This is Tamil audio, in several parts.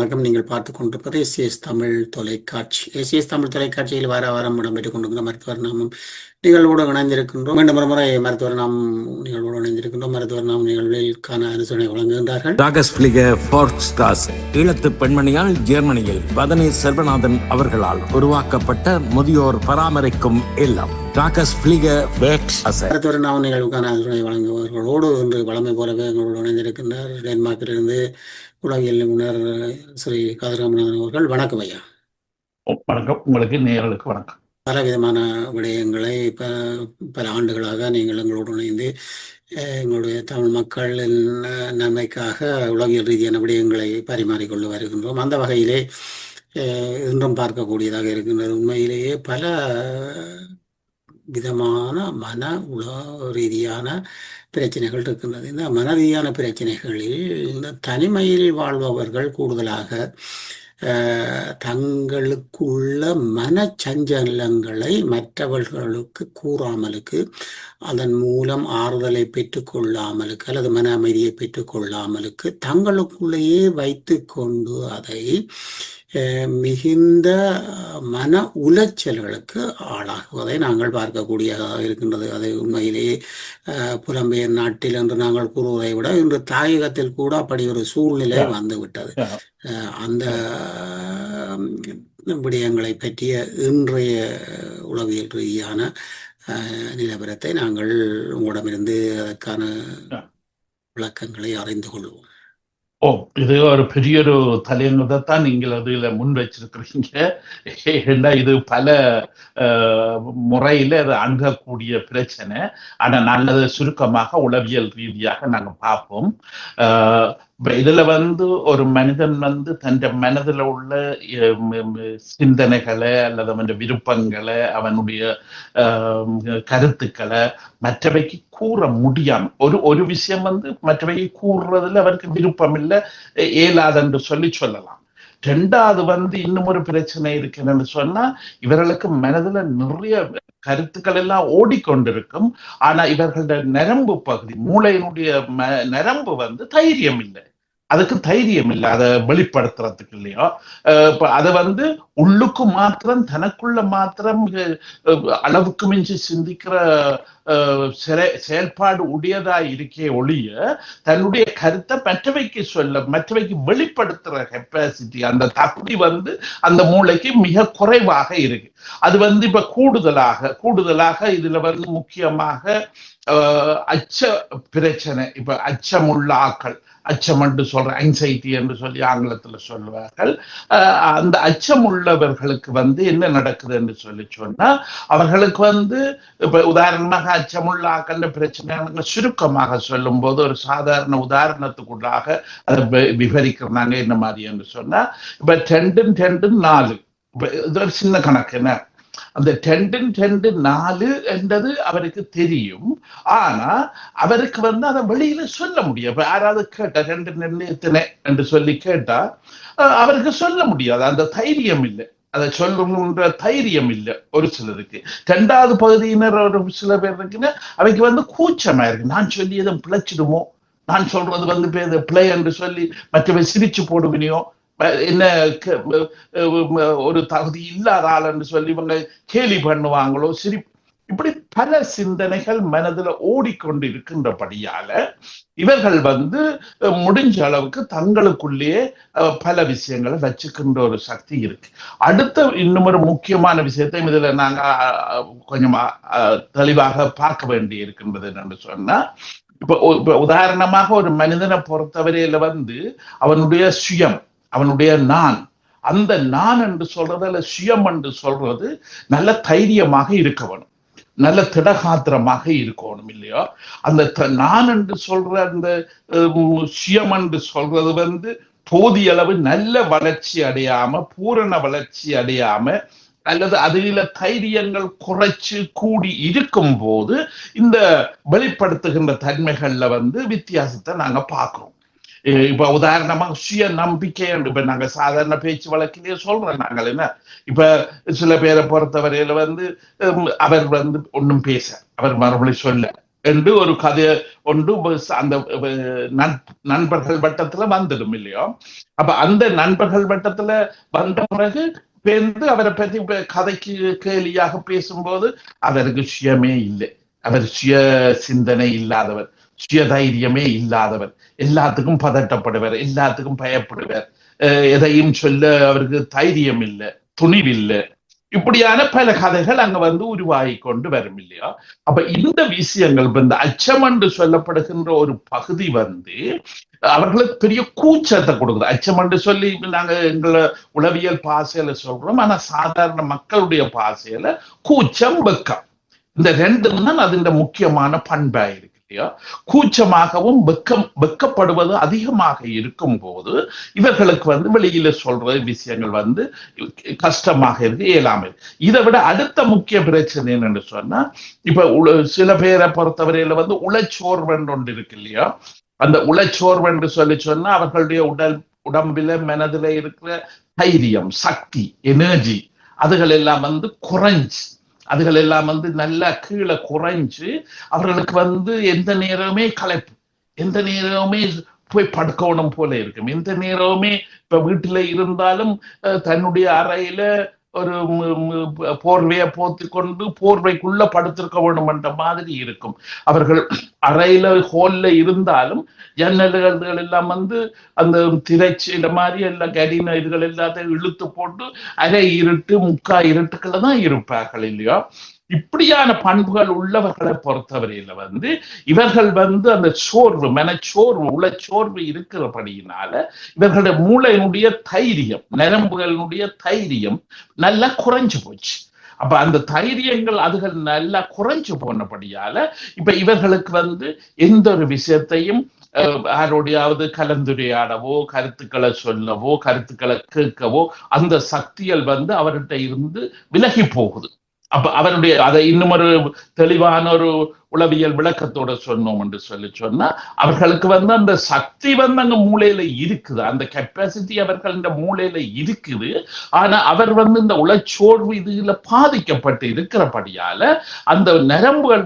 வணக்கம். நீங்கள் பார்த்துக் கொண்டிருப்பது எஸ்சிஎஸ் தமிழ் தொலைக்காட்சி. எஸ்சிஎஸ் தமிழ் தொலைக்காட்சியில் வாரம் இடம்பெற்றுக் கொண்டிருக்கிற மருத்துவர் நாமம் நிகழ்வோடு இணைந்திருக்கின்றோம். மீண்டும் ஒரு முறை மருத்துவர் நாம் நிகழ்வோடு இணைந்திருக்கின்றோம். மருத்துவர் நாம் நிகழ்வுகளுக்கான அனுசரணை வழங்குகின்றார்கள். ஈழத்து பெண்மணியால் ஜெர்மனியில் வதனி செல்வநாதன் அவர்களால் உருவாக்கப்பட்ட முதியோர் பராமரிக்கும் இல்லம். மருத்துவர் நாம் நிகழ்வுக்கான அனுசரணை வழங்குபவர்களோடு இன்று வழமை போலவே எங்களோடு இணைந்திருக்கின்றார் டென்மார்க்கிலிருந்து உலகியல் நிபுணர் ஸ்ரீ கதிராமநாதன் அவர்கள். வணக்கம் ஐயா. வணக்கம். உங்களுக்கு நேயர்களுக்கு வணக்கம். பல விதமான விடயங்களை பல ஆண்டுகளாக நீங்கள் எங்களோடு இணைந்து எங்களுடைய தமிழ் மக்களின் நன்மைக்காக உலகியல் ரீதியான விடயங்களை பரிமாறிக்கொண்டு வருகின்றோம். அந்த வகையிலே இன்றும் பார்க்கக்கூடியதாக இருக்கின்றது. உண்மையிலேயே பல விதமான மன உல ரீதியான பிரச்சனைகள் இருக்கின்றது. இந்த மன ரீதியான பிரச்சனைகளில் இந்த தனிமையில் வாழ்பவர்கள் கூடுதலாக தங்களுக்குள்ள மனச்சஞ்சலங்களை மற்றவர்களுக்கு கூறாமலுக்கு, அதன் மூலம் ஆறுதலை பெற்றுக்கொள்ளாமலுக்கு அல்லது மன அமைதியை பெற்றுக்கொள்ளாமலுக்கு தங்களுக்குள்ளேயே வைத்து கொண்டு அதை மிகுந்த மன உளைச்சல்களுக்கு ஆளாகுவதை நாங்கள் பார்க்கக்கூடியதாக இருக்கின்றது. அது உண்மையிலேயே புலம்பெயர் நாட்டில் என்று நாங்கள் கூறுவதை விட இன்று தாயகத்தில் கூட அப்படி ஒரு சூழ்நிலை வந்துவிட்டது. அந்த விடயங்களை பற்றிய இன்றைய உளவியல் ரீதியான நிலவரத்தை நாங்கள் உங்களிடமிருந்து அதற்கான விளக்கங்களை அறிந்து கொள்வோம். இது ஒரு பெரிய ஒரு தலையங்கத்தான் நீங்கள் அதுல முன் வச்சிருக்கிறீங்க. ஏன்னா இது பல முறையில அதை அணுகக்கூடிய பிரச்சனை. ஆனா நல்லது சுருக்கமாக உளவியல் ரீதியாக நாங்க பார்ப்போம். இதுல ஒரு மனிதன் தன் மனதுல உள்ள சிந்தனைகளை அல்லது அவன் விருப்பங்களை, அவனுடைய கருத்துக்களை மற்றவைக்கு கூற முடியாம ஒரு விஷயம் மற்றவைக்கு கூறுறதுல அவருக்கு விருப்பம் இல்லை, இயலாதென்று சொல்லலாம். ரெண்டாவது இன்னும் ஒரு பிரச்சனை இருக்குன்னு சொன்னா, இவர்களுக்கு மனதுல நிறைய கருத்துக்கள் எல்லாம் ஓடிக்கொண்டிருக்கும். ஆனா இவர்களுடைய நரம்பு பகுதி, மூளையினுடைய நரம்பு தைரியம் இல்லை, அதுக்கு தைரியம் இல்லை அதை வெளிப்படுத்துறதுக்கு இல்லையோ. அதை உள்ளுக்கு மாத்திரம், தனக்குள்ள மாத்திரம் அளவுக்கு மிஞ்சி சிந்திக்கிற செயல்பாடு உடையதா இருக்கே ஒழிய தன்னுடைய கருத்தை மற்றவைக்கு வெளிப்படுத்துற கெப்பாசிட்டி, அந்த தகுதி அந்த மூளைக்கு மிக குறைவாக இருக்கு. அது இப்ப கூடுதலாக இதுல முக்கியமாக அச்ச பிரச்சனை. இப்ப அச்சமுள்ள ஆக்கள், அச்சம் என்று சொல்ற ஆங்ஸைட்டி என்று சொல்லி ஆங்கிலத்துல சொல்லுவார்கள். அந்த அச்சம் உள்ளவர்களுக்கு என்ன நடக்குது என்று சொன்னா, அவர்களுக்கு இப்ப உதாரணமாக அச்சமுள்ள ஆக்கள் பிரச்சனை சுருக்கமாக சொல்லும் போது ஒரு சாதாரண உதாரணத்துக்குள்ளாக அதை விவரிக்கிறாங்க. என்ன மாதிரி என்று சொன்னா, இப்ப 2 4 இது ஒரு சின்ன கணக்கு. என்ன அந்த 2 4 என்றது அவருக்கு தெரியும். ஆனா அவருக்கு அதை வெளியில சொல்ல முடியும். யாராவது கேட்டா 2 எத்தனை என்று சொல்லி கேட்டா அவருக்கு சொல்ல முடியாது. அந்த தைரியம் இல்லை, அதை சொல்லுன்ற தைரியம் இல்லை ஒரு சிலருக்கு. ரெண்டாவது பகுதியினர் ஒரு சில பேர் இருக்குன்னு அவைக்கு கூச்சமா இருக்கு. நான் சொல்லி எதை பிழைச்சிடுமோ, நான் சொல்றது பிழை என்று சொல்லி மற்றவை சிரிச்சு போடுவினியோ, என்ன ஒரு தகுதி இல்லாத ஆள் என்று சொல்லி இவங்க கேலி பண்ணுவாங்களோ, இப்படி பல சிந்தனைகள் மனதுல ஓடிக்கொண்டு இருக்கின்றபடியால இவர்கள் முடிஞ்ச அளவுக்கு தங்களுக்குள்ளேயே பல விஷயங்களை வச்சுக்கின்ற ஒரு சக்தி இருக்கு. அடுத்த இன்னும் ஒரு முக்கியமான விஷயத்தையும் இதுல நாங்க கொஞ்சம் தெளிவாக பார்க்க வேண்டி இருக்கின்றது என்று சொன்னா, இப்ப உதாரணமாக ஒரு மனிதனை பொறுத்தவரையில அவனுடைய சுயம், அவனுடைய நான், அந்த நான் என்று சொல்றது அல்ல சுயம் என்று சொல்றது நல்ல தைரியமாக இருக்க வேணும், நல்ல திடகாத்திரமாக இருக்கணும் இல்லையோ. அந்த நான் என்று சொல்ற அந்த சுயம் என்று சொல்றது போதிய அளவு நல்ல வளர்ச்சி அடையாம, பூரண வளர்ச்சி அடையாம, அல்லது அதில தைரியங்கள் குறைச்சு கூடி இருக்கும் போது இந்த வெளிப்படுத்துகின்ற தன்மைகள்ல வித்தியாசத்தை நாங்க பார்க்கிறோம். இப்ப உதாரணமா சுய நம்பிக்கை என்று இப்ப நாங்க சாதாரண பேச்சு வழக்கிலேயே சொல்றோம். நாங்கள் என்ன இப்ப சில பேரை பொறுத்தவரையில அவர் ஒன்னும் பேச, அவர் மறுபடி சொல்ல, என்று ஒரு கதை ஒன்று அந்த நண்பர்கள் வட்டத்துல வந்துடும் இல்லையோ. அப்ப அந்த நண்பர்கள் வட்டத்துல வந்த பிறகு பேர்ந்து அவரை பற்றி கதைக்கு கேலியாக பேசும்போது அவருக்கு சுயமே இல்லை, அவர் சுய சிந்தனை இல்லாதவர், சுய தைரியமே இல்லாதவர், எல்லாத்துக்கும் பதட்டப்படுவார், எல்லாத்துக்கும் பயப்படுவார், எதையும் சொல்ல அவருக்கு தைரியம் இல்லை, துணிவில்லை. இப்படியான பல கதைகள் அங்க உருவாகி கொண்டு வரும் இல்லையா. அப்ப இந்த விஷயங்கள் இந்த அச்சம் என்று சொல்லப்படுகின்ற ஒரு பகுதி அவர்களுக்கு பெரிய கூச்சத்தை கொடுக்குது. அச்சம் என்று சொல்லி நாங்க எங்களை உளவியல் பாசையில சொல்றோம், ஆனா சாதாரண மக்களுடைய பாசையில கூச்சம், வெக்கம், இந்த ரெண்டும் தான் அது முக்கியமான பண்பா இருக்கு இல்லையா. கூச்சமாகவும் வெக்கப்படுவது அதிகமாக இருக்கும் போது இவர்களுக்கு வெளியில சொல்ற விஷயங்கள் கஷ்டமாக இருக்கு, இயலாம இருக்கு. இதை விட அடுத்த முக்கிய பிரச்சனை என்னன்னு சொன்னா, இப்ப சில பேரை பொறுத்தவரையில உளச்சோர்வென்று ஒன்று இருக்கு இல்லையா. அந்த உளச்சோர்வென்று சொன்னா அவர்களுடைய உடம்பில மனதில இருக்கிற தைரியம், சக்தி, எனர்ஜி அதுகள் எல்லாம் குறைஞ்சு, அதுகள் எல்லாம் நல்லா கீழே குறைஞ்சு அவர்களுக்கு எந்த நேரமே களைப்பு, எந்த நேரமே போய் படுக்கணும் போல இருக்கும், எந்த நேரமே இப்ப வீட்டுல இருந்தாலும் தன்னுடைய அறையில ஒரு போர்வையை போத்தி கொண்டு போர்வைக்குள்ள படுத்திருக்க வேண்டும் என்ற மாதிரி இருக்கும். அவர்கள் அறையில ஹோல்ல இருந்தாலும் ஜன்னல்கள் எல்லாம் அந்த திரைச்சீல மாதிரி எல்லாம் கடின இதுகள் எல்லாத்தையும் இழுத்து போட்டு அரை இருட்டு முக்கா இருட்டுக்குள்ள தான் இருப்பார்கள் இல்லையா. இப்படியான பண்புகள் உள்ளவர்களை பொறுத்தவரையில இவர்கள் அந்த சோர்வு, மனச்சோர்வு, உளச்சோர்வு இருக்கிறபடியினால இவர்களுடைய மூளையினுடைய தைரியம், நரம்புகளினுடைய தைரியம் நல்லா குறைஞ்சு போச்சு. அப்ப அந்த தைரியங்கள் அதுகள் நல்லா குறைஞ்சு போனபடியால இப்ப இவர்களுக்கு எந்த ஒரு விஷயத்தையும் யாரோடையாவது கலந்துரையாடவோ, கருத்துக்களை சொல்லவோ, கருத்துக்களை கேட்கவோ அந்த சக்திகள் அவர்கிட்ட இருந்து விலகி போகுது. அப்ப அவருடைய அதை இன்னும் ஒரு தெளிவான ஒரு உளவியல் விளக்கத்தோட சொன்னோம் என்று சொன்னா அவர்களுக்கு அந்த சக்தி அங்க மூளையில இருக்குது, அந்த கெப்பாசிட்டி அவர்கள் இந்த மூளையில இருக்குது. ஆனா அவர் இந்த உளச்சோர்வு இதுல பாதிக்கப்பட்டு இருக்கிறபடியால அந்த நரம்புகள்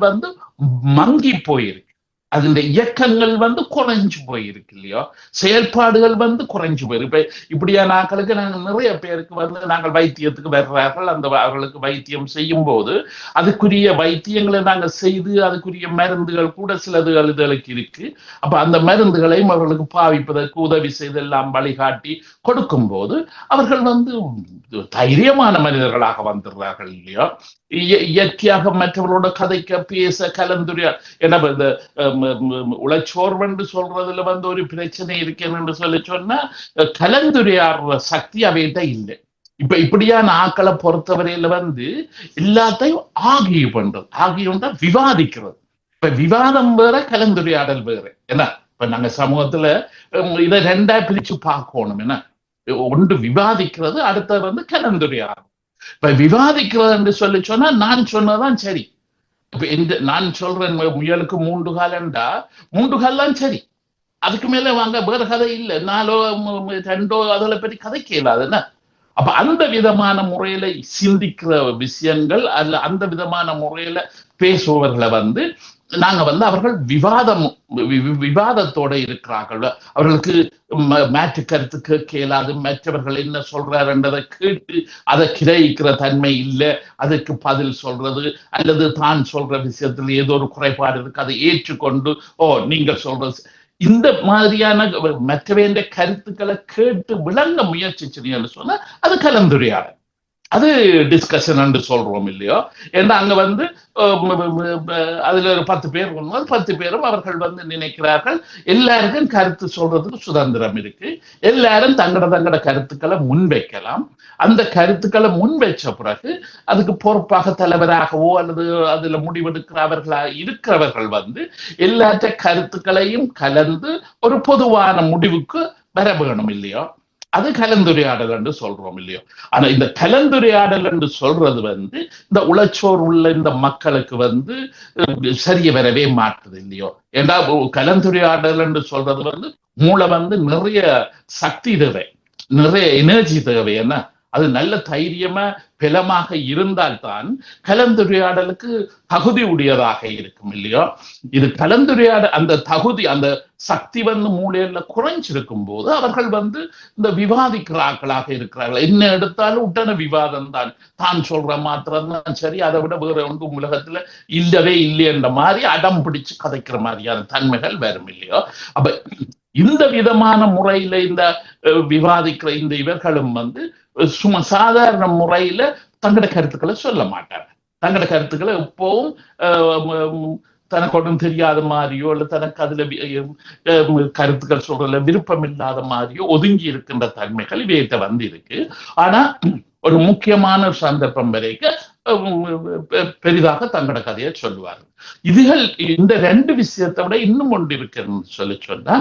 மங்கி போயிருக்கு, அதுல இயக்கங்கள் குறைஞ்சு போயிருக்கு இல்லையோ, செயல்பாடுகள் குறைஞ்சு போயிருக்கு. இப்ப இப்படியான ஆட்களுக்கு நாங்கள் நிறைய பேருக்கு நாங்கள் வைத்தியத்துக்கு வர்றார்கள். அந்த அவர்களுக்கு வைத்தியம் செய்யும் போது அதுக்குரிய வைத்தியங்களை நாங்கள் செய்து அதுக்குரிய மருந்துகள் கூட சிலதுகள் இதுகளுக்கு இருக்கு. அப்ப அந்த மருந்துகளையும் அவர்களுக்கு பாவிப்பதற்கு உதவி செய்தெல்லாம் வழிகாட்டி கொடுக்கும் போது அவர்கள் தைரியமான மனிதர்களாக வந்துடுறார்கள் இல்லையா. இயற்கையாக மற்றவர்களோட கதைக்க, பேச, கலந்துரையாட. ஏன்னா இந்த உளச்சோர்வென்று சொல்றதுல ஒரு பிரச்சனை இருக்கேன்னு சொன்னா கலந்துரையாடுற சக்தி அவைகிட்ட இல்லை. இப்ப இப்படியான ஆக்களை பொறுத்தவரையில எல்லாத்தையும் ஆகிய பண்றது, ஆகிய விவாதிக்கிறது. இப்ப விவாதம் வேற, கலந்துரையாடல் வேற. என்ன இப்ப நாங்க சமூகத்துல இதை ரெண்டா பிரிச்சு பார்க்கணும். என்ன ஒன்று விவாதிக்கிறது, அடுத்த கலந்துரையாடல். இப்ப விவாதிக்கிறது என்று சொன்னா நான் சொன்னதான் சரி. இப்ப நான் சொல்றேன் முயலுக்கு 3 காலண்டா 3 கால் தான் சரி, அதுக்கு மேல வாங்க வேற கதை இல்லை, 4ஓ 2ஓ அதில் பற்றி கதை கேளாதுன்னா. அப்ப அந்த விதமான முறையில சிந்திக்கிற விஷயங்கள் அல்ல, அந்த விதமான முறையில பேசுபவர்களை நாங்க அவர்கள் விவாதத்தோட இருக்கிறார்கள். அவர்களுக்கு மாற்று கருத்து கேட்க இயலாது, மற்றவர்கள் என்ன சொல்றாருன்றதை கேட்டு அதை கிரகிக்கிற தன்மை இல்லை, அதுக்கு பதில் சொல்றது அல்லது தான் சொல்ற விஷயத்துல ஏதோ ஒரு குறைபாடு இருக்கு அதை ஏற்றுக்கொண்டு நீங்க சொல்றது, இந்த மாதிரியான மற்றவேண்ட கருத்துக்களை கேட்டு விளங்க முயற்சிச்சுன்னு சொன்னா அது கலந்துரையாடல், அது டிஸ்கஷன் என்று சொல்றோம் இல்லையோ. ஏன்னா அங்க அதுல ஒரு 10 பேர் 10 பேரும் அவர்கள் நினைக்கிறார்கள் எல்லாருக்கும் கருத்து சொல்றதுக்கு சுதந்திரம் இருக்கு, எல்லாரும் தங்கட கருத்துக்களை முன்வைக்கலாம். அந்த கருத்துக்களை முன்வைச்ச பிறகு அதுக்கு பொறுப்பாக தலைவராகவோ அல்லது அதுல முடிவெடுக்கிறவர்களா இருக்கிறவர்கள் எல்லாற்ற கருத்துக்களையும் கலந்து ஒரு பொதுவான முடிவுக்கு வர வேணும் இல்லையோ. அது கலந்துரையாடல் என்று சொல்றோம் இல்லையோ. ஆனா இந்த கலந்துரையாடல் என்று சொல்றது இந்த உளச்சோர் உள்ள இந்த மக்களுக்கு சரிய வரவே மாற்றுது இல்லையோ. ஏன்னா கலந்துரையாடல் என்று சொல்றது மூளை நிறைய சக்தி தேவை, நிறைய எனர்ஜி தேவை. என்ன அது நல்ல தைரியமா பலமாக இருந்தால்தான் கலந்துரையாடலுக்கு தகுதி உடையதாக இருக்கும் இல்லையோ. இது அந்த தகுதி, அந்த சக்தி மூளையில குறைஞ்சிருக்கும் போது அவர்கள் இந்த விவாதிக்கிறார்களாக இருக்கிறார்கள். என்ன எடுத்தாலும் உடனே விவாதம் தான், தான் சொல்ற மாத்திரம் தான் சரி, அதை விட வேற ஒன்றும் உலகத்துல இல்லவே இல்லை என்ற மாதிரி அடம் பிடிச்சு கதைக்கிற மாதிரியான தன்மைகள் வரும் இல்லையோ. அப்ப இந்த விதமான முறையில இந்த விவாதிக்கிற இந்த இவர்களும் சும்மா சாதாரண முறையில தங்கட கருத்துக்களை சொல்ல மாட்டாங்க. தங்கட கருத்துக்களை எப்பவும் தனக்கு ஒன்றும் தெரியாத மாதிரியோ இல்ல தனக்கு அதுல கருத்துக்கள் சொல்றதுல விருப்பம் இல்லாத மாதிரியோ ஒதுங்கி இருக்கின்ற தன்மைகள் இவையிட்ட இருக்கு. ஆனா ஒரு முக்கியமான சந்தர்ப்பம் வரைக்கும் பெரிதாக தங்கட கதையை சொல்லுவார்கள். இதுகள் இந்த ரெண்டு விஷயத்தை விட இன்னும் ஒன்று இருக்குன்னு சொன்னா,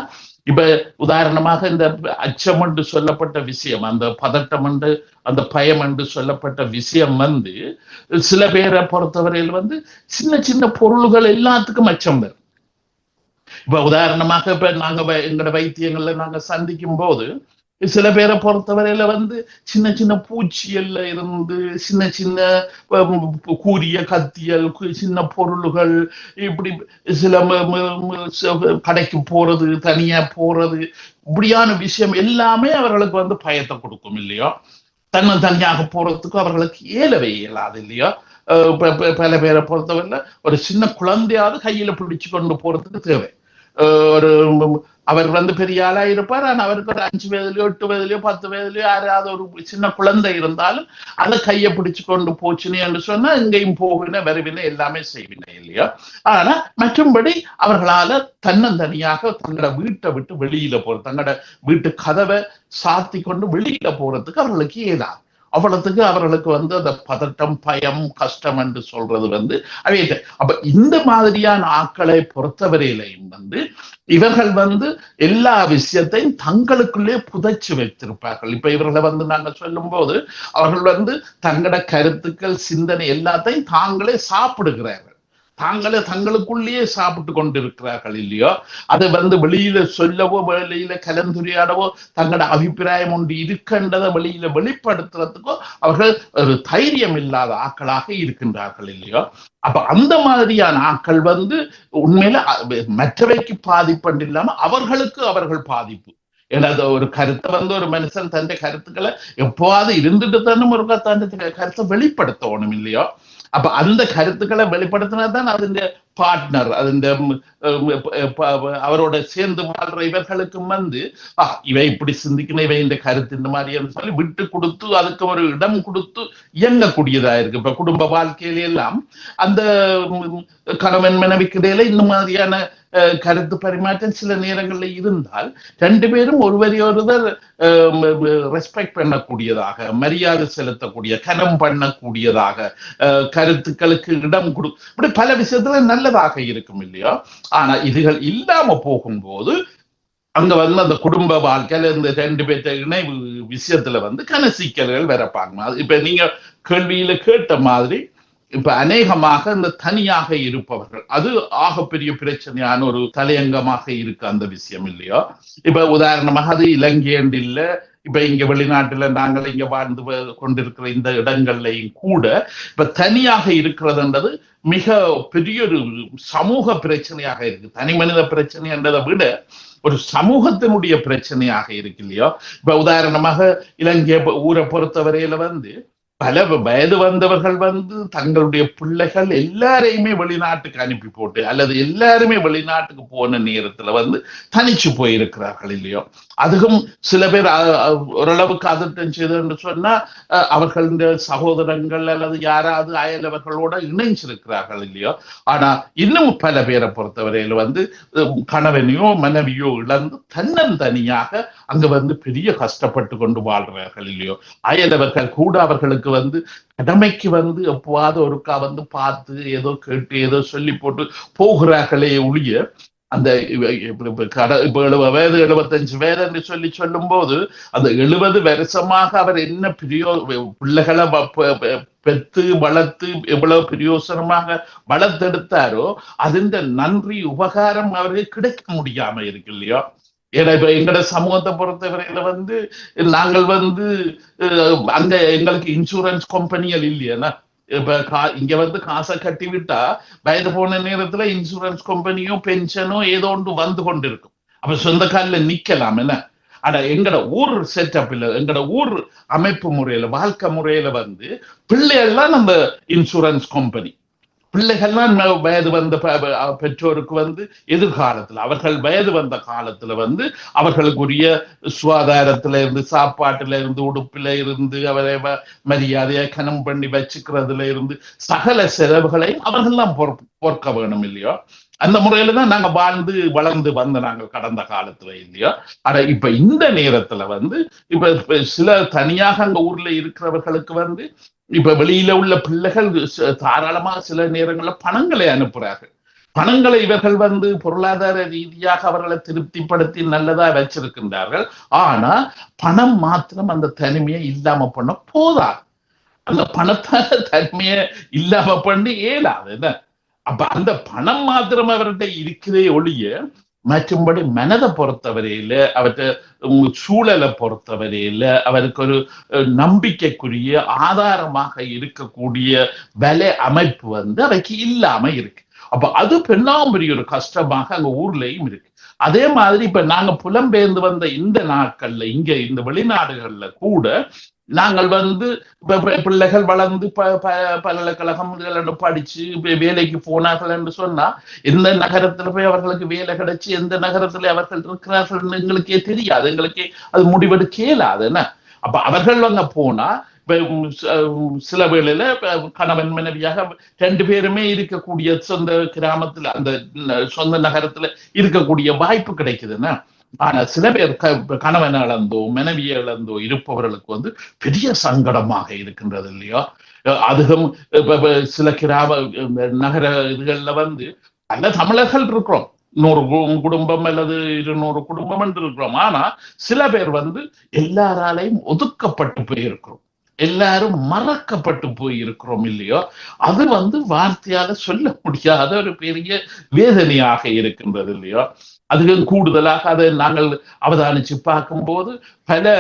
இப்ப உதாரணமாக இந்த அச்சம் என்று சொல்லப்பட்ட விஷயம், அந்த பதட்டம் என்று அந்த பயம் என்று சொல்லப்பட்ட விஷயம் சில பேரை பொறுத்தவரையில் சின்ன சின்ன பொருள்கள் எல்லாத்துக்கும் அச்சம் வரும். இப்ப உதாரணமாக இப்ப நாங்க எங்களோட வைத்தியங்கள்ல நாங்க சந்திக்கும் போது சில பேரை பொறுத்தவரையில சின்ன சின்ன பூச்சியல்ல இருந்து சின்ன சின்ன கூரிய கத்தியல், சின்ன பொருள்கள், இப்படி சில கடைக்கு போறது, தனியா போறது, இப்படியான விஷயம் எல்லாமே அவர்களுக்கு பயத்தை கொடுக்கும் இல்லையோ. தனியாக போறதுக்கு அவர்களுக்கு இயலாது இல்லையோ. பல பேரை பொறுத்தவரையில ஒரு சின்ன குழந்தையாவது கையில பிடிச்சு கொண்டு போறதுக்கு தேவை. ஒரு அவர் பெரிய ஆளா இருப்பார், ஆனா அவருக்கு ஒரு 5 வயதுலயோ 8 வயதுலயோ 10 வயதுலயோ யாராவது ஒரு சின்ன குழந்தை இருந்தாலும் அதை கையை பிடிச்சு கொண்டு போச்சுன்னு என்று சொன்னா இங்கேயும் போகின வருவினை எல்லாமே செய்வினை இல்லையா. ஆனா மற்றும்படி அவர்களால தன்னந்தனியாக தங்களோட வீட்டை விட்டு வெளியில போறது, தங்களோட வீட்டு கதவை சாத்தி கொண்டு வெளியில போறதுக்கு அவர்களுக்கு ஏதாவது அவ்வளவுக்கு அவர்களுக்கு அந்த பதட்டம், பயம், கஷ்டம் என்று சொல்றது அவையிட்ட. அப்ப இந்த மாதிரியான ஆட்களை பொறுத்தவரையிலையும் இவர்கள் எல்லா விஷயத்தையும் தங்களுக்குள்ளே புதைச்சு வைத்திருப்பார்கள். இப்ப இவர்களை நாங்க சொல்லும் போது அவர்கள் தங்களோட கருத்துக்கள், சிந்தனை எல்லாத்தையும் தாங்களே சாப்பிடுகிறார்கள். தங்களுக்குள்ளேயே சாப்பிட்டு கொண்டிருக்கிறார்கள் இல்லையோ. அதை வெளியில சொல்லவோ வெளியில கலந்துரையாடவோ தங்களோட அபிப்பிராயம் ஒன்று இருக்கின்றதை வெளியில வெளிப்படுத்துறதுக்கோ அவர்கள் ஒரு தைரியம் இல்லாத ஆட்களாக இருக்கின்றார்கள் இல்லையோ. அப்ப அந்த மாதிரியான ஆட்கள் உண்மையில மற்றவைக்கு பாதிப்பு இல்லாம அவர்கள் பாதிப்பு. ஏன்னா ஒரு கருத்தை ஒரு மனுஷன் தன் கருத்துக்களை எப்போவாது இருந்துட்டு தானே ஒரு தன் கருத்தை வெளிப்படுத்தணும் இல்லையோ. அப்ப அந்த கருத்துக்களை வெளிப்படுத்தினாதான் அதன் பார்ட்னர், அதன் அவரோட சேர்ந்து வாழ்ற இவர்களுக்கும் இவை இப்படி சிந்திக்கணும், இவை இந்த கருத்து இந்த மாதிரி சொல்லி விட்டு கொடுத்து அதுக்கு ஒரு இடம் கொடுத்து இயங்கக்கூடியதா இருக்கு. இப்ப குடும்ப வாழ்க்கையில எல்லாம் அந்த கணவன் மனைவிக்கிடையில இந்த மாதிரியான கருத்து பரிமாற்றம் சில நேரங்கள்ல இருந்தால் 2 பேரும் ஒருவரையொருவர் ரெஸ்பெக்ட் பண்ணக்கூடியதாக, மரியாதை செலுத்தக்கூடிய, கனம் பண்ணக்கூடியதாக, கருத்துக்களுக்கு இடம் இப்படி பல விஷயத்துல நல்லதாக இருக்கும் இல்லையா. ஆனா இதுகள் இல்லாம போகும்போது அங்க அந்த குடும்ப வாழ்க்கையில இந்த 2 பேர்த்த இணைவு விஷயத்துல கனசிக்கல்கள் வரப்பாங்க. இப்ப நீங்க கேள்வியில கேட்ட மாதிரி இப்ப அநேகமாக இந்த தனியாக இருப்பவர்கள் அது ஆகப்பெரிய பிரச்சனையான ஒரு தலையங்கமாக இருக்கு அந்த விஷயம் இல்லையோ. இப்ப உதாரணமாக அது இலங்கையண்டு இல்ல, இப்ப இங்க வெளிநாட்டுல நாங்கள் இங்க வாழ்ந்து கொண்டிருக்கிற இந்த இடங்கள்லையும் கூட இப்ப தனியாக இருக்கிறதுன்றது மிக பெரிய ஒரு சமூக பிரச்சனையாக இருக்கு. தனி மனித பிரச்சனை என்றதை விட ஒரு சமூகத்தினுடைய பிரச்சனையாக இருக்கு இல்லையோ. இப்ப உதாரணமாக இலங்கை ஊரை பொறுத்தவரையில பல வயது வந்தவர்கள் தங்களுடைய பிள்ளைகள் எல்லாரையுமே வெளிநாட்டுக்கு அனுப்பி போட்டு அல்லது எல்லாருமே வெளிநாட்டுக்கு போன நேரத்துல தனிச்சு போயிருக்கிறார்கள் இல்லையோ. அதுவும் சில பேர் ஓரளவுக்கு அதட்டம் செய்து என்று சொன்னா அவர்களுடைய சகோதரங்கள் அல்லது யாராவது அயலவர்களோட இணைஞ்சிருக்கிறார்கள் இல்லையோ. ஆனா இன்னும் பல பேரை பொறுத்தவரையில கணவனையோ மனைவியோ இழந்து தன்னந்தனியாக அங்க பெரிய கஷ்டப்பட்டு கொண்டு வாழ்றார்கள் இல்லையோ. அயலவர்கள் கூட அவர்களுக்கு கடமைக்கு எப்பவாவது ஒருக்கா பார்த்து ஏதோ கேட்டு ஏதோ சொல்லி போட்டு போகிறார்களே ஒழிய அந்த 70 வயது 75 வயது என்று சொல்லும் போது அந்த 70 வருஷமாக அவர் என்ன பிள்ளைகளை பெத்து வளர்த்து எவ்வளவு பிரயோசனமாக வளர்த்தெடுத்தாரோ அதன் நன்றி உபகாரம் அவருக்கு கிடைக்க முடியாம இருக்கு இல்லையோ. ஏன்னா இப்ப எங்கட சமூகத்தை பொறுத்தவரையில வந்து நாங்கள் வந்து அங்க எங்களுக்கு இன்சூரன்ஸ் கம்பெனிகள் இல்லையா. இப்ப இங்க வந்து காசை கட்டி விட்டா வயது போன நேரத்துல இன்சூரன்ஸ் கம்பெனியோ பென்ஷனோ ஏதோ ஒன்று வந்து கொண்டு இருக்கும். அப்ப சொந்த காலில் நிக்கலாம் என்ன. ஆனா எங்கட ஊர் செட்டப்ல எங்கட ஊர் அமைப்பு முறையில வாழ்க்கை முறையில வந்து பிள்ளைகள்லாம் நம்ம இன்சூரன்ஸ் கம்பெனி, பிள்ளைகள்லாம் வயது வந்த பெற்றோருக்கு வந்து எதிர்காலத்துல அவர்கள் வயது வந்த காலத்துல வந்து அவர்களுக்குரிய சுகாதாரத்துல இருந்து, சாப்பாட்டுல இருந்து, உடுப்புல இருந்து, அவரை மரியாதையை கனம் பண்ணி வச்சுக்கிறதுல இருந்து சகல செலவுகளையும் அவர்கள் தான் பொறுக்க வேணும் இல்லையோ. அந்த முறையில தான் நாங்க வாழ்ந்து வளர்ந்து வந்த நாங்கள் கடந்த காலத்துல இல்லையோ. ஆனா இப்ப இந்த நேரத்துல வந்து இப்ப சில தனியாக அங்க ஊர்ல இருக்கிறவர்களுக்கு வந்து இப்ப வெளியில உள்ள பிள்ளைகள் தாராளமாக சில நேரங்கள்ல பணங்களை அனுப்புறார்கள். பணங்களை இவர்கள் வந்து பொருளாதார ரீதியாக அவர்களை திருப்திப்படுத்தி நல்லதா வச்சிருக்கின்றார்கள். ஆனா பணம் மாத்திரம் அந்த தனிமையை இல்லாம பண்ண போதாது. அந்த பணத்தால தனிமையை இல்லாம பண்ணி ஏலாது என்ன. அப்ப அந்த பணம் மாத்திரம் அவர்கிட்ட இருக்கிறதே ஒழிய மற்றும்படி மனதை பொறுத்தவரையில அவற்றை சூழலை பொறுத்தவரையில அவருக்கு ஒரு நம்பிக்கைக்குரிய ஆதாரமாக இருக்கக்கூடிய விலை அமைப்பு வந்து அவைக்கு இல்லாம இருக்கு. அப்ப அது பெரிய ஒரு கஷ்டமாக அங்க ஊர்லயும் இருக்கு. அதே மாதிரி இப்ப நாங்க புலம்பெயர்ந்து வந்த இந்த நாட்கள்ல இங்க இந்த வெளிநாடுகள்ல கூட நாங்கள் வந்து பிள்ளைகள் வளர்ந்து பல்கலைக்கழகம் படிச்சு வேலைக்கு போனார்கள் என்று சொன்னா எந்த நகரத்துல போய் அவர்களுக்கு வேலை கிடைச்சு எந்த நகரத்துல அவர்கள் இருக்கிறார்கள் எங்களுக்கே தெரியாது, எங்களுக்கே அது முடிவெடுக்க இயலாது என்ன. அப்ப அவர்கள் அங்க போனா சில வேளையில கணவன் மனைவியாக 2 பேருமே இருக்கக்கூடிய சொந்த கிராமத்துல அந்த சொந்த நகரத்துல இருக்கக்கூடிய வாய்ப்பு கிடைக்குதுன்னா. ஆனா சில பேர் கணவனை இழந்தோ மனைவியை இழந்தோ இருப்பவர்களுக்கு வந்து பெரிய சங்கடமாக இருக்கின்றது இல்லையா. அதுவும் சில கிராம நகர இதுகள்ல வந்து பல தமிழர்கள் இருக்கிறோம், 100 குடும்பம் அல்லது 200 குடும்பம் என்று இருக்கிறோம். ஆனா சில பேர் வந்து எல்லாராலையும் ஒதுக்கப்பட்டு போயிருக்கிறோம், எல்லாரும் மறக்கப்பட்டு போய் இருக்கிறோம் இல்லையோ. அது வந்து வார்த்தையால சொல்ல முடியாத ஒரு பெரிய வேதனையாக இருக்கின்றது இல்லையோ. அதுக்கு கூடுதலாக அதை நாங்கள் அவதானிச்சு பார்க்கும்போது பல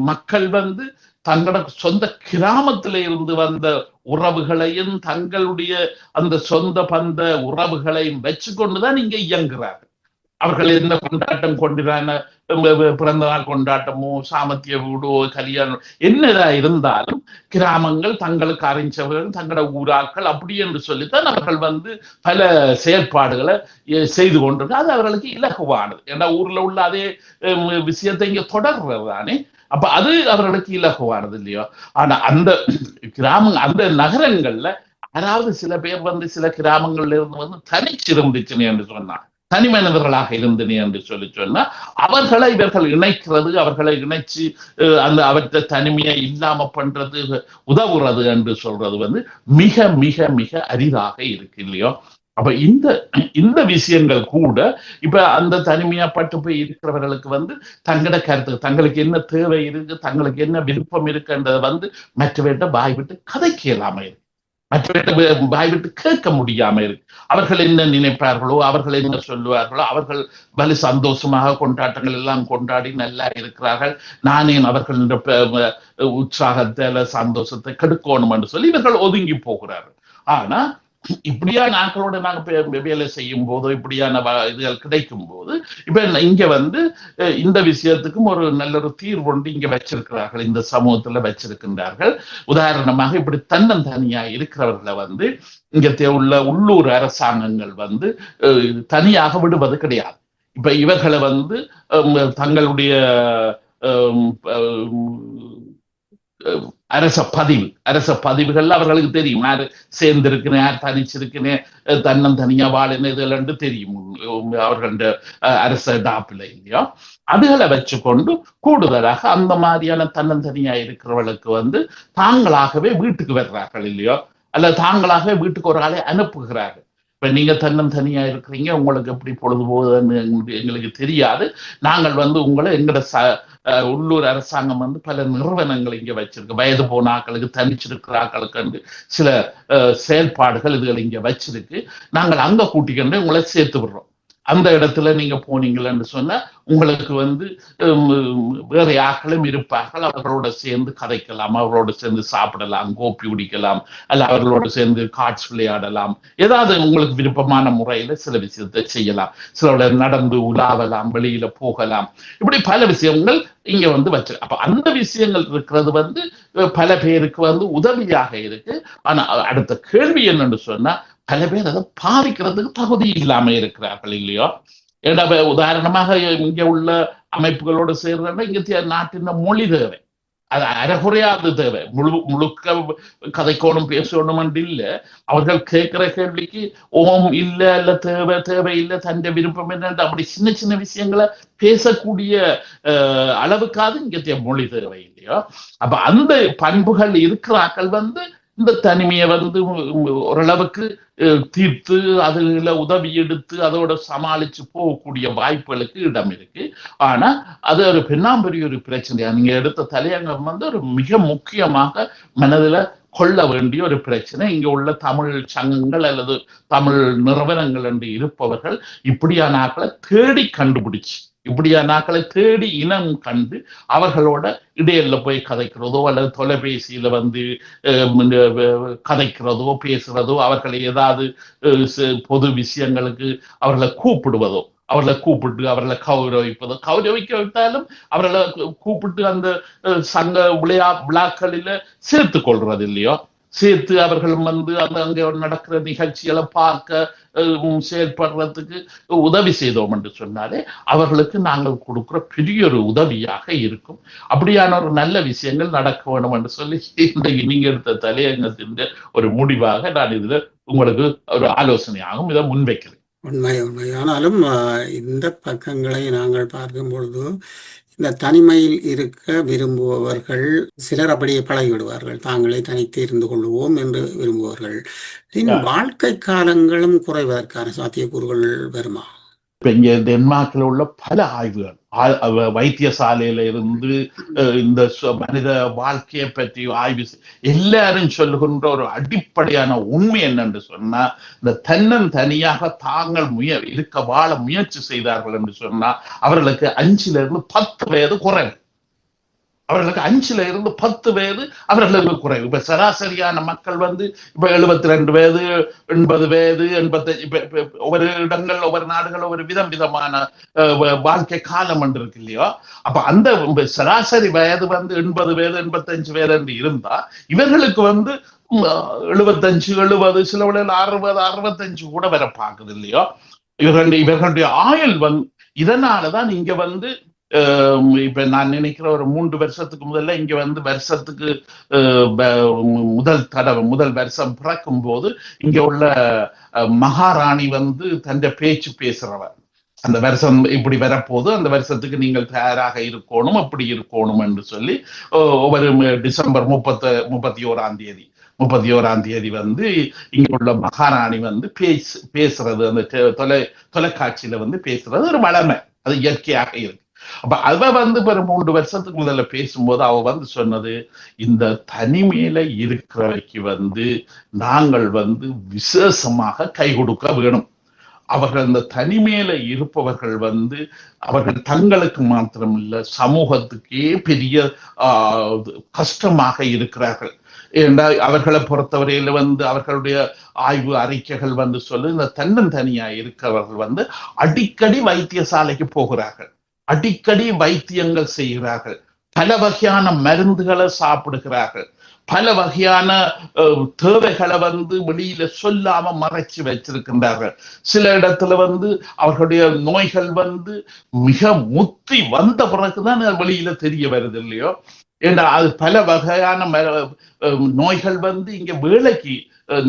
மக்கள் வந்து தங்களோட சொந்த கிராமத்தில இருந்து வந்த உறவுகளையும் தங்களுடைய அந்த சொந்த பந்த உறவுகளையும் வச்சு கொண்டுதான் இங்க இயங்குறார்கள். அவர்கள் என்ன கொண்டாட்டம் கொண்டான பிறந்த நாள் கொண்டாட்டமோ சாமத்திய வீடோ கல்யாணம் என்னதா இருந்தாலும் கிராமங்கள் தங்களுக்கு அறிஞ்சவர்கள் தங்களோட ஊராக்கள் அப்படி என்று சொல்லித்தான் அவர்கள் வந்து பல செயற்பாடுகளை செய்து கொண்டிருக்க. அது அவர்களுக்கு இலகுவானது. ஏன்னா ஊர்ல உள்ள அதே விஷயத்தை இங்க தொடர்றது தானே. அப்ப அது அவர்களுக்கு இலகுவானது இல்லையோ. ஆனா அந்த அந்த நகரங்கள்ல யாராவது சில பேர் வந்து சில கிராமங்கள்ல இருந்து வந்து தனிச்சிருந்துச்சுன்னு என்று சொன்னாங்க, தனி மனிதர்களாக இருந்தனே என்று சொன்னா அவர்களை இவர்கள் இணைக்கிறது, அவர்களை இணைச்சு அந்த அவற்றை தனிமையை இல்லாம பண்றது உதவுறது என்று சொல்றது வந்து மிக மிக மிக அரிதாக இருக்கு இல்லையோ. அப்ப இந்த விஷயங்கள் கூட இப்ப அந்த தனிமையாப்பட்டு போய் இருக்கிறவர்களுக்கு வந்து தங்களோட கருத்து, தங்களுக்கு என்ன தேவை இருக்கு, தங்களுக்கு என்ன விருப்பம் இருக்குன்றதை வந்து மற்றவர்கிட்ட வாய் விட்டு கதைக்க இயலாம இருக்கு, மற்றவர்கிட்ட வாய் விட்டு கேட்க முடியாம இருக்கு. அவர்கள் என்ன நினைப்பார்களோ, அவர்கள் என்ன சொல்லுவார்களோ, அவர்கள் வலு சந்தோஷமாக கொண்டாட்டங்கள் எல்லாம் கொண்டாடி நல்லா இருக்கிறார்கள், நானே அவர்கள் உற்சாகத்தை சந்தோஷத்தை கெடுக்கணும் என்று சொல்லி இவர்கள் ஒதுங்கி போகிறார்கள். ஆனா இப்படியான நாட்களோட நாங்க வேலை செய்யும் போதோ இப்படியான இதுகள் கிடைக்கும் போது இப்ப இங்க வந்து இந்த விஷயத்துக்கும் ஒரு நல்ல ஒரு தீர்வு ஒன்று இங்க வச்சிருக்கிறார்கள், இந்த சமூகத்துல வச்சிருக்கின்றார்கள். உதாரணமாக இப்படி தன்னந்தனியா இருக்கிறவர்களை வந்து இங்க உள்ள உள்ளூர் அரசாங்கங்கள் வந்து தனியாக விடுவது கிடையாது. இப்ப இவர்களை வந்து தங்களுடைய அரச பதிவுகள் அவர்களுக்கு தெரியும், யாரு சேர்ந்திருக்கிறேன் யார் தனிச்சிருக்கிறேன் தன்னந்தனியா வாழின இதுல தெரியும் அவர்கள அரச டாப்பில இல்லையோ. அதுகளை வச்சுக்கொண்டு கூடுதலாக அந்த மாதிரியான தன்னந்தனியா இருக்கிறவர்களுக்கு வந்து தாங்களாகவே வீட்டுக்கு வர்றார்கள் இல்லையோ, அல்ல தாங்களாகவே வீட்டுக்கு ஒரு ஆளை அனுப்புகிறார்கள். இப்ப நீங்க தன்னந்தனியா இருக்கிறீங்க, உங்களுக்கு எப்படி பொழுது போகுதுன்னு எங்களுக்கு தெரியாது, நாங்கள் வந்து உங்களை எங்களோட உள்ளூர் அரசாங்கம் வந்து பல நிறுவனங்கள் இங்க வச்சிருக்கு, வயது போன ஆக்களுக்கு தனிச்சிருக்கிற ஆக்களுக்கு சில செயல்பாடுகள் இதுகள் இங்க வச்சிருக்கு, நாங்கள் அங்க கூட்டிக்கொண்டு உங்களை சேர்த்து விடுறோம். அந்த இடத்துல நீங்க போனீங்கன்னு சொன்னா உங்களுக்கு வந்து வேற யாக்களும் இருப்பார்கள், அவர்களோட சேர்ந்து கதைக்கலாம், அவர்களோட சேர்ந்து சாப்பிடலாம், கோப்பி குடிக்கலாம், அல்ல அவர்களோட சேர்ந்து கார்ட்ஸ் விளையாடலாம், ஏதாவது உங்களுக்கு விருப்பமான முறையில சில விஷயத்தை செய்யலாம், சில நடந்து உலாவலாம், வெளியில போகலாம், இப்படி பல விஷயங்கள் இங்க வந்து வச்சு. அப்ப அந்த விஷயங்கள் இருக்கிறது வந்து பல பேருக்கு வந்து உதவியாக இருக்கு. ஆனா அடுத்த கேள்வி என்னன்னு சொன்னா, பல பேர் அதை பாவிக்கிறதுக்கு தகுதி இல்லாம இருக்கிறார்கள் இல்லையோ. ஏன்னா உதாரணமாக இங்க உள்ள அமைப்புகளோடு சேர்றதுன்னா இங்க நாட்டின் மொழி தேவை, அது அறகுறையாது தேவை, முழுக்க கதைக்கோணும் பேசணும் இல்ல. அவர்கள் கேட்கிற கேள்விக்கு ஓம் இல்ல இல்ல தேவை தேவை இல்லை தன்னுடைய விருப்பம் என்ன அப்படி சின்ன சின்ன விஷயங்களை பேசக்கூடிய அளவுக்காவது இங்க மொழி தேவை இல்லையோ. அப்ப அந்த பண்புகள் இருக்கிறார்கள் வந்து இந்த தனிமையை வந்து ஓரளவுக்கு தீர்த்து அதுல உதவி எடுத்து அதோட சமாளிச்சு போகக்கூடிய வாய்ப்புகளுக்கு இடம் இருக்கு. ஆனா அது ஒரு பெண்ணாம்பெரிய ஒரு பிரச்சனையா நீங்க எடுத்த தலையங்கம் வந்து ஒரு மிக முக்கியமாக மனதுல கொள்ள வேண்டிய ஒரு பிரச்சனை. இங்க உள்ள தமிழ் சங்கங்கள் அல்லது தமிழ் நிறுவனங்கள் என்று இருப்பவர்கள் இப்படியான ஆக்களை தேடி கண்டுபிடிச்சு, இப்படியான ஆக்களை தேடி இனம் கண்டு அவர்களோட இடையில போய் கதைக்கிறதோ அல்லது தொலைபேசியில வந்து கதைக்கிறதோ பேசுறதோ, அவர்களை ஏதாவது பொது விஷயங்களுக்கு அவர்களை கூப்பிடுவதோ, அவர்களை கூப்பிட்டு அவர்களை கௌரவிப்பதோ, கௌரவிக்க வைத்தாலும் அவர்களை கூப்பிட்டு அந்த சங்க விழாக்களில சேர்த்து கொள்றது இல்லையோ, சேர்த்து அவர்களும் வந்து அந்த அங்க நடக்கிற நிகழ்ச்சிகளை பார்க்க செயல்படுறதுக்கு உதவி செய்தோம் என்று சொன்னாலே அவர்களுக்கு நாங்கள் கொடுக்கிற பெரிய ஒரு உதவியாக இருக்கும். அப்படியான ஒரு நல்ல விஷயங்கள் நடக்க வேண்டும் என்று சொல்லி இன்றைக்கு நீங்க எடுத்த தலையங்கத்தின் ஒரு முடிவாக நான் இதுல உங்களுக்கு ஒரு ஆலோசனையாகவும் இதை முன்வைக்கிறேன். உண்மை உண்மை. ஆனாலும் இந்த பக்கங்களை நாங்கள் பார்க்கும் பொழுது இந்த தனிமையில் இருக்க விரும்புபவர்கள் சிலர் அப்படியே பழகிவிடுவார்கள், தாங்களே தனித்து இருந்து கொள்வோம் என்று விரும்புவார்கள். வாழ்க்கை காலங்களும் குறைவதற்கான சாத்தியக்கூறுகள் வருமா? இப்ப இங்க டென்மார்க்ல உள்ள பல ஆய்வுகள், வைத்தியசாலையில இருந்து இந்த மனித வாழ்க்கையை பற்றி ஆய்வு எல்லாரும் சொல்லுகின்ற ஒரு அடிப்படையான உண்மை என்னன்னு சொன்னா, இந்த தனியாக தாங்கள் வாழ முயற்சி செய்தார்கள் என்று சொன்னா அவர்களுக்கு 5 to 10 வயது குறைவு. அவர்களுக்கு 5 to 10 வயது அவர்களுக்கு குறைவு. இப்ப சராசரியான மக்கள் வந்து இப்ப 72 வயது 80 வயது 85, ஒவ்வொரு இடங்கள் ஒவ்வொரு நாடுகள் ஒவ்வொரு விதமான வாழ்க்கை காலம் என்று இருக்கு இல்லையோ. அப்ப அந்த சராசரி வயது வந்து 80 வயது 85 வயது என்று இருந்தா இவர்களுக்கு வந்து 75 70 சில 60 65 கூட வர பாக்குது இல்லையோ. இவர்களுடைய ஆயுள் வந்து இதனாலதான் இங்க வந்து இப்ப நான் நினைக்கிற ஒரு 3 வருஷத்துக்கு முதல்ல இங்க வந்து வருஷத்துக்கு முதல் வருஷம் பிறக்கும் போது இங்க உள்ள மகாராணி வந்து தன் பேச்சு பேசுறவர், அந்த வருஷம் இப்படி வரப்போது அந்த வருஷத்துக்கு நீங்கள் தயாராக இருக்கணும் அப்படி இருக்கணும் என்று சொல்லி ஒவ்வொரு டிசம்பர் 31ஆம் தேதி வந்து இங்க உள்ள மகாராணி வந்து பேசுறது, அந்த தொலைக்காட்சியில வந்து பேசுறது ஒரு வளமை, அது இயற்கையாக இருக்கு. அப்ப அவ வந்து 3 வருஷத்துக்கு முதல்ல பேசும்போது அவ வந்து சொன்னது, இந்த தனிமையில இருக்கிறவைக்கு வந்து நாங்கள் வந்து விசேஷமாக கை கொடுக்க வேணும். அவர்கள் இந்த தனிமையில இருப்பவர்கள் வந்து அவர்கள் தங்களுக்கு மாத்திரம் இல்ல சமூகத்துக்கே பெரிய கஷ்டமாக இருக்கிறார்கள். ஏன்னா அவர்களை பொறுத்தவரையில வந்து அவர்களுடைய ஆய்வு அறிக்கைகள் வந்து சொல்லு, இந்த தன்னந்தனியா இருக்கிறவர்கள் வந்து அடிக்கடி வைத்தியசாலைக்கு போகிறார்கள், அடிக்கடி வைத்தியங்கள் செய்கிறார்கள், பல வகையான மருந்துகளை சாப்பிடுகிறார்கள், பல வகையான தேவைகளை வந்து வெளியில சொல்லாம மறைச்சு வச்சிருக்கின்றார்கள். சில இடத்துல வந்து அவர்களுடைய நோய்கள் வந்து மிக முத்தி வந்த பிறகுதான் வெளியில தெரிய வருது இல்லையோ. ஏன்னா அது பல வகையான நோய்கள் வந்து இங்க வேலைக்கு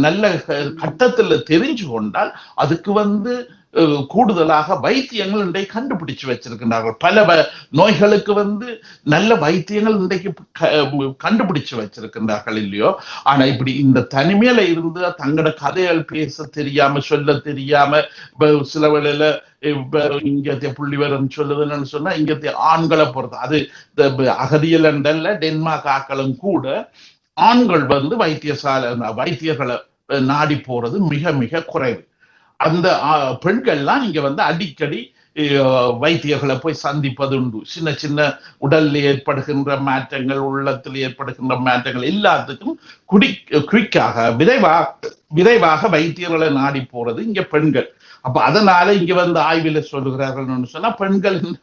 நல்ல கட்டத்துல தெரிஞ்சு கொண்டால் அதுக்கு வந்து கூடுதலாக வைத்தியங்கள் இன்றைக்கு கண்டுபிடிச்சு வச்சிருக்கின்றார்கள். பல நோய்களுக்கு வந்து நல்ல வைத்தியங்கள் இன்றைக்கு கண்டுபிடிச்சு வச்சிருக்கின்றார்கள் இல்லையோ. ஆனா இப்படி இந்த தனிமையில இருந்து தங்களோட கதைகள் பேச தெரியாம சொல்ல தெரியாம சில வேளையில இங்க புள்ளிவரம் சொல்லுதுன்னு சொன்னா இங்க ஆண்களை பொறுத்து அது அகதியலண்டல்ல டென்மார்க் ஆக்களும் கூட ஆண்கள் வந்து வைத்தியர்களை நாடி போறது மிக மிக குறைவு. அந்த பெண்கள்லாம் இங்க வந்து அடிக்கடி வைத்தியர்களை போய் சந்திப்பது உண்டு. சின்ன சின்ன உடலில் ஏற்படுகின்ற மாற்றங்கள், உள்ளத்தில் ஏற்படுகின்ற மாற்றங்கள் எல்லாத்துக்கும் குயிக்காக விரைவாக வைத்தியர்களை நாடி போறது இங்க பெண்கள். அப்ப அதனால இங்க வந்து ஆய்வில் சொல்லுகிறார்கள் சொன்னா பெண்களின்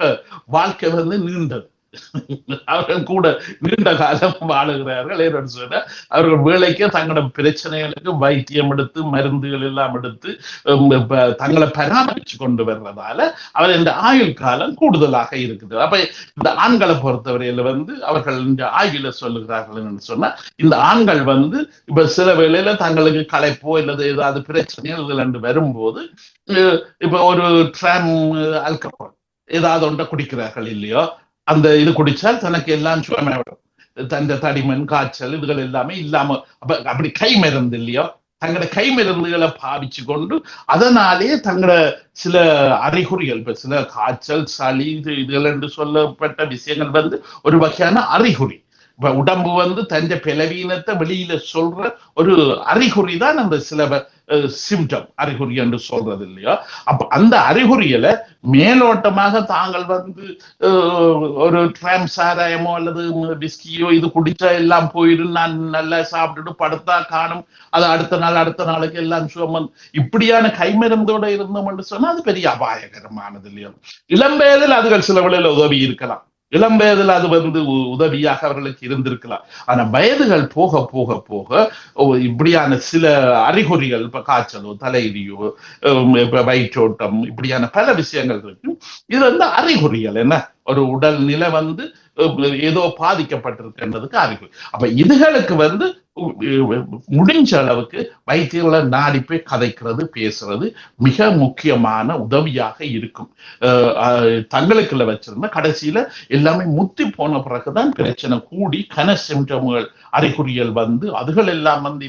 வாழ்க்கை வந்து நீண்டது. அவர்கள் கூட நீண்ட காலம் வாழுகிறார்கள். ஏன்னு சொன்னா அவர்கள் வேலைக்கு தங்களோட பிரச்சனைகளுக்கு வைத்தியம் எடுத்து மருந்துகள் எல்லாம் எடுத்து தங்களை பராமரிச்சு கொண்டு வர்றதால அவர் இந்த ஆயுள் காலம் கூடுதலாக இருக்குது. அப்ப இந்த ஆண்களை பொறுத்தவரையில வந்து அவர்கள் இந்த ஆய்வுல சொல்லுகிறார்கள் சொன்னா இந்த ஆண்கள் வந்து இப்ப சில வேளையில தங்களுக்கு களைப்போ இல்லது ஏதாவது பிரச்சனைகள் என்று வரும்போது இப்ப ஒரு ட்ராம் ஆல்கஹால் ஏதாவது ஒன்றை குடிக்கிறார்கள் இல்லையோ, அந்த இது குடிச்சால் தனக்கு எல்லாம் சுகமாயிடும். தந்த தடிமன், காய்ச்சல் இதுகள் எல்லாமே இல்லாம அப்படி கை மருந்து இல்லையோ, தங்களோட கை மருந்துகளை பாவிச்சு கொண்டு அதனாலே தங்களோட சில அறிகுறிகள், இப்ப சில காய்ச்சல், சளி இதுகள் என்று சொல்லப்பட்ட விஷயங்கள் வந்து ஒரு வகையான அறிகுறி. இப்ப உடம்பு வந்து தந்த பலவீனத்தை வெளியில சொல்ற ஒரு அறிகுறி தான் அந்த சில சிம்டம் அறிகுறி என்று சொல்றது இல்லையா. அப்ப அந்த அறிகுறிகளை மேலோட்டமாக தாங்கள் வந்து ஒரு ட்ராம் சாராயமோ அல்லது பிஸ்கியோ இது குடிச்சா எல்லாம் போயிடும், நான் நல்லா சாப்பிட்டுட்டு படுத்தா காணும், அது அடுத்த நாளுக்கு எல்லாம் சுகமன் இப்படியான கைமருந்தோட இருந்தோம் என்று சொன்னா அது பெரிய அபாயகரமானது இல்லையா. இளம்பேதில் அதுகள் சில வேளையில உதவி இருக்கலாம், இளம்பேதில் அது வந்து உதவியாக அவர்களுக்கு இருந்திருக்கலாம். ஆனா வயதுகள் போக போக போக இப்படியான சில அறிகுறிகள், இப்ப காய்ச்சலோ தலையிலியோ வயிற்றோட்டம் இப்படியான பல விஷயங்கள் இருக்கு. இது வந்து அறிகுறிகள், என்ன ஒரு உடல் நிலை வந்து ஏதோ பாதிக்கப்பட்டிருக்கின்றதுக்கு அறிகுறி. அப்ப இதுகளுக்கு வந்து முடிஞ்ச அளவுக்கு வைத்தியர்களை நாடி போய் கதைக்கிறது, பேசுறது மிக முக்கியமான உதவியாக இருக்கும். தங்களுக்குள்ள வச்சிருந்த கடைசியில எல்லாமே முத்தி போன பிறகுதான் பிரச்சனை கூடி கன சிம்டம்கள் அறிகுறிகள் வந்து அதுகள் எல்லாம் வந்து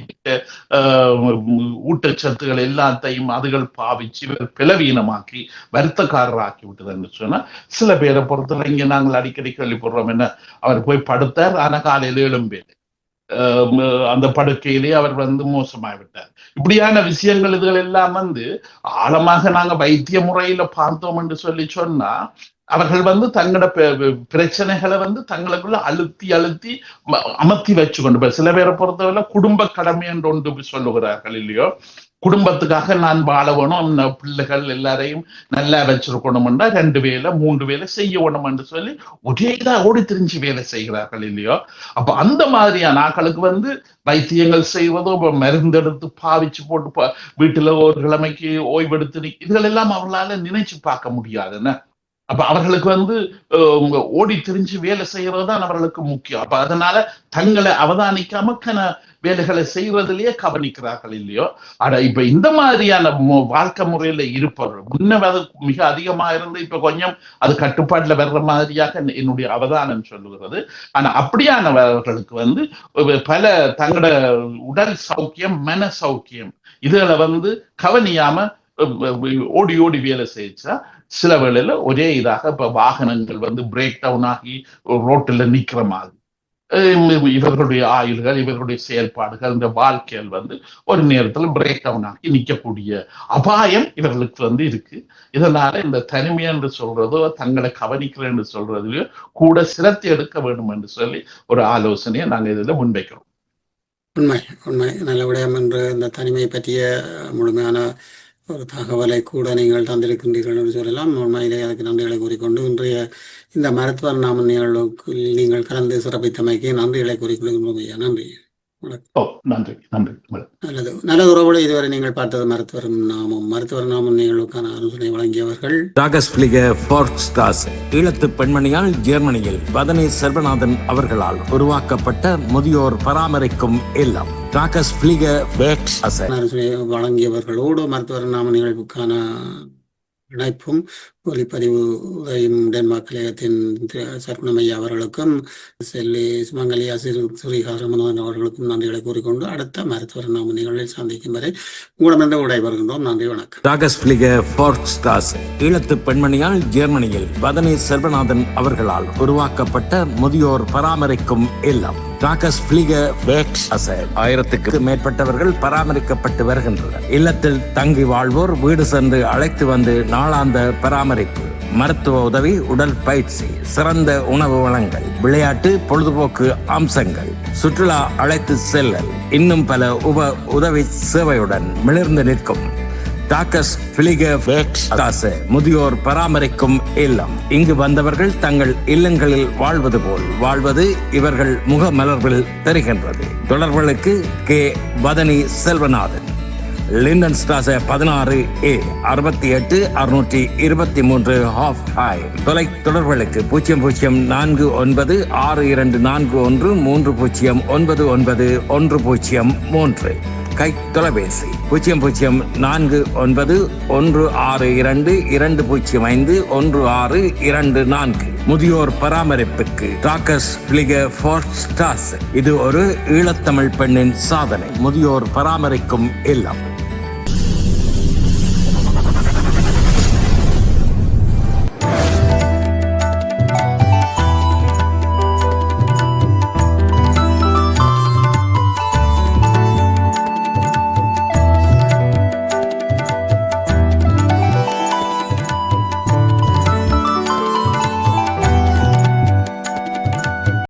ஊட்டச்சத்துகள் எல்லாத்தையும் அதுகள் பாவிச்சு பிளவீனமாக்கி வருத்தக்காரராக்கி விட்டதுன்னு சொன்னா சில பேரை பொறுத்தவரை இங்க நாங்கள் அடிக்கடி கேள்விப்படுறோம், என்ன அவர் போய் படுத்தார் ஆனா காலையில எழும்பேன், அந்த படுக்கையிலே அவர் வந்து மோசமாய்விட்டார். இப்படியான விஷயங்கள் இதுகள் எல்லாம் வந்து ஆழமாக நாங்க வைத்திய முறையில பார்த்தோம் என்று சொல்லி சொன்னா அவர்கள் வந்து தங்களோட பிரச்சனைகளை வந்து தங்களுக்குள்ள அழுத்தி அமர்த்தி வச்சு கொண்டு, சில பேரை பொறுத்தவரை குடும்ப கடமை என்று ஒன்று சொல்லுகிறார்கள் இல்லையோ, குடும்பத்துக்காக நான் வாழ வேணும், பிள்ளைகள் எல்லாரையும் நல்லா வச்சிருக்கணும்னா 2 வேலை 3 வேலை செய்யணும் என்று சொல்லி ஒரே இதாக ஓடி திரிஞ்சு வேலை செய்கிறார்கள் இல்லையோ. அப்ப அந்த மாதிரியான ஆட்களுக்கு வந்து வைத்தியங்கள் செய்வதோ மருந்தெடுத்து பாவிச்சு போட்டு வீட்டுல ஒரு கிழமைக்கு ஓய்வெடுத்து இதுகள் எல்லாம் அவர்களால நினைச்சு பார்க்க முடியாதுன்னு. அப்ப அவர்களுக்கு வந்து ஓடி திரிஞ்சு வேலை செய்யறதுதான் அவர்களுக்கு முக்கியம். அப்ப அதனால தங்களை அவதானிக்காம வேலைகளை செய்வதிலேயே கவனிக்கிறார்கள் இல்லையோ. ஆனா இப்ப இந்த மாதிரியான வாழ்க்கை முறையில இருப்பவர்கள் முன்ன மிக அதிகமா இருந்து இப்ப கொஞ்சம் அது கட்டுப்பாட்டுல வர்ற மாதிரியாக என்னுடைய அவதானம் சொல்லுகிறது. ஆனா அப்படியானவர்களுக்கு வந்து பல தங்களோட உடல் சௌக்கியம், மன சௌக்கியம் இதுகளை வந்து கவனியாம ஓடி ஓடி வேலை செய்யச்சா சில வேளையில ஒரே இதாக இப்ப வாகனங்கள் வந்து பிரேக் டவுன் ஆகி ரோட்டில் நிக்கிற மாதிரி இவர்களுடைய ஆயுள்கள், இவர்களுடைய செயல்பாடுகள், இந்த வாழ்க்கைகள் வந்து ஒரு நேரத்தில் பிரேக் டவுன் ஆகி நிற்கக்கூடிய அபாயம் இவர்களுக்கு வந்து இருக்கு. இதனால இந்த தனிமை என்று சொல்றதோ தங்களை கவனிக்கிறேன் என்று சொல்றதுலயோ கூட சிரத்தை எடுக்க வேண்டும் என்று சொல்லி ஒரு ஆலோசனையை நாங்கள் இதுல முன்வைக்கிறோம். உண்மை உண்மை நல்ல விடயம் என்று இந்த தனிமை பற்றிய முழுமையான ஒரு தகவலை கூட நீங்கள் தந்திருக்கின்றீர்கள் என்று சொல்லலாம். உண்மையிலே அதுக்கு நன்றிகளை கூறிக்கொண்டு இன்றைய இந்த மருத்துவ நாம நிகழ்வுக்கு நீங்கள் கலந்து சிறப்பித்தமைக்கு நன்றிகளை கூறிக்கொள்கின்றோம் ஐயா. நன்றி, நன்றி நன்றி. நல்லது நல்லது உறவுகளை இதுவரை நீங்கள் பார்த்தது மருத்துவர் நாமம் நிகழ்வுக்கான ஆலோசனை வழங்கியவர்கள் ஈழத்து பெண்மணியால் ஜெர்மனியில் வதனி செல்வநாதன் அவர்களால் உருவாக்கப்பட்ட முதியோர் பராமரிக்கும் இல்லம் வழங்கியவர்களோடு மருத்துவர் நாம நிகழ்வுக்கான இணைப்பும் ஒலிப்பதிவு உதவியும் டென்மார்க் கலையகத்தின் சர்க்குணமையா அவர்களுக்கும் செல்லி சுமங்கலியா ஸ்ரீஹரமனோதன் அவர்களுக்கும் நன்றிகளை கூறிக்கொண்டு அடுத்த மருத்துவர் நாம நிகழ்வில் சந்திக்கும் வரை உங்களிடமிருந்து விடைபெறுகின்றோம். நன்றி, வணக்கம். ஈழத்து பெண்மணியால் ஜெர்மனியில் வதனி செல்வநாதன் அவர்களால் உருவாக்கப்பட்ட முதியோர் பராமரிக்கும் இல்லம் டாக்கஸ் பிளிகர் வேக்ஸ்ட்ராசே 1000க்கு மேற்பட்டவர்கள் பராமரிக்கப்பட்டு வருகின்றனர். இல்லத்தில் தங்கி வாழ்வோர் வீடு சென்று அழைத்து வந்து நாளாந்த பராமரிப்பு, மருத்துவ உதவி, உடல் பயிற்சி, சிறந்த உணவு வளங்கள், விளையாட்டு பொழுதுபோக்கு அம்சங்கள், சுற்றுலா அழைத்து செல்லல், இன்னும் பல உதவி சேவையுடன் மிளிர்ந்து நிற்கும் டாக்கஸ் பிளிகர் வேக்ஸ்ட்ராசே முதியோர் பராமரிக்கும் இல்லம். இங்கு வந்தவர்கள் தங்கள் இல்லங்களில் வாழ்வது போல் வாழ்வது இவர்கள் முகமலர்வில் தெரிகின்றது. தொடர்புகளுக்கு K. Vathani Selvanathan, Linden Strasse 16A 68 623 ஹாஃப் ஹாய். தொலை தொடர்புகளுக்கு 0040413099 கை தொலைபேசி 0041622052051624. முதியோர் பராமரிப்புக்கு டாக்கஸ் பிளிகர் வேக்ஸ்ட்ராசே. இது ஒரு ஈழத்தமிழ் பெண்ணின் சாதனை. முதியோர் பராமரிக்கும் இல்லம்.